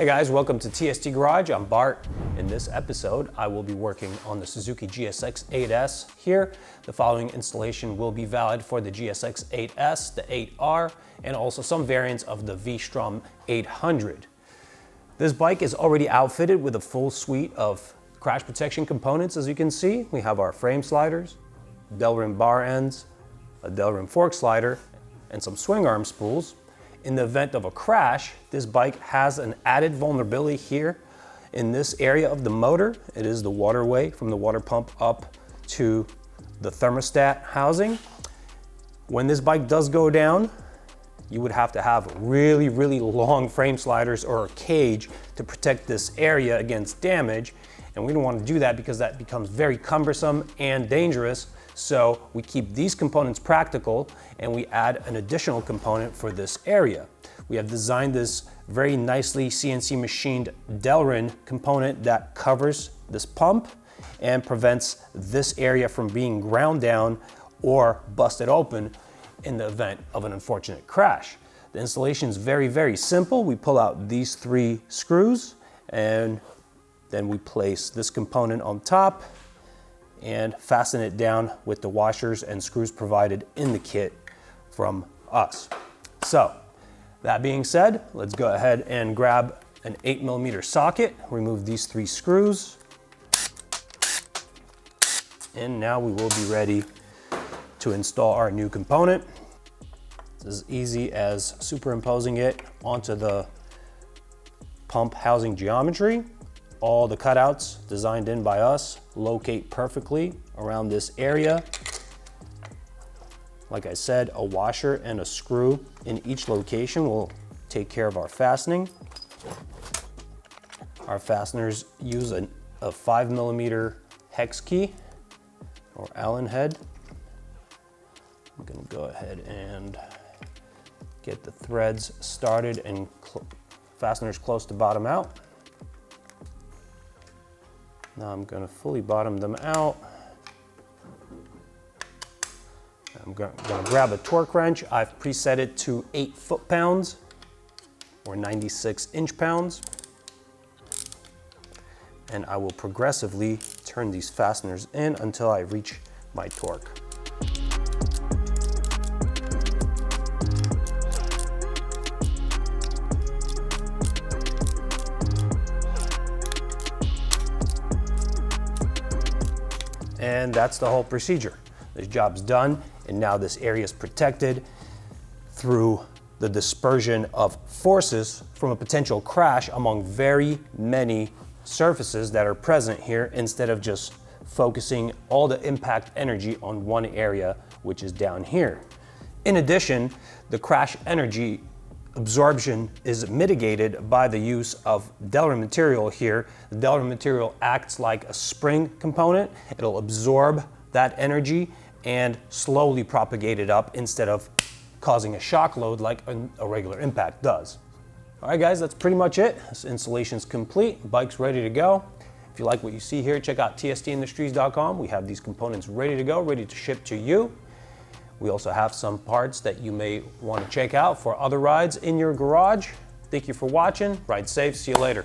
Hey guys, welcome to TST Garage. I'm Bart. In this episode, I will be working on the Suzuki GSX-8S here. The following installation will be valid for the GSX-8S, the 8R, and also some variants of the V-Strom 800. This bike is already outfitted with a full suite of crash protection components. As you can see, we have our frame sliders, Delrin bar ends, a Delrin fork slider, and some swing arm spools. In the event of a crash, this bike has an added vulnerability here in this area of the motor. It is the waterway from the water pump up to the thermostat housing. When this bike does go down, you would have to have really long frame sliders or a cage to protect this area against damage. And we don't want to do that because that becomes very cumbersome and dangerous. So we keep these components practical and we add an additional component for this area. We have designed this very nicely CNC machined Delrin component that covers this pump and prevents this area from being ground down or busted open in the event of an unfortunate crash. The installation is very simple. We pull out these 3 screws and then we place this component on top and fasten it down with the washers and screws provided in the kit from us. So, that being said, let's go ahead and grab an 8mm socket, remove these 3 screws, and now we will be ready to install our new component. It's as easy as superimposing it onto the pump housing geometry. All the cutouts designed in by us locate perfectly around this area. Like I said, a washer and a screw in each location will take care of our fastening. Our fasteners use a 5mm hex key or Allen head. I'm gonna go ahead and get the threads started and fasteners close to bottom out. Now I'm going to fully bottom them out. I'm going to grab a torque wrench. I've preset it to 8 foot-pounds or 96 inch-pounds. And I will progressively turn these fasteners in until I reach my torque. And that's the whole procedure. This job's done, and now this area is protected through the dispersion of forces from a potential crash among very many surfaces that are present here, instead of just focusing all the impact energy on one area, which is down here. In addition, the crash energy absorption is mitigated by the use of Delrin material here. The Delrin material acts like a spring component. It'll absorb that energy and slowly propagate it up instead of causing a shock load like a regular impact does. All right guys, that's pretty much it. This installation's complete. Bike's ready to go. If you like what you see here, check out TSTindustries.com. We have these components ready to go, ready to ship to you. We also have some parts that you may want to check out for other rides in your garage. Thank you for watching. Ride safe. See you later.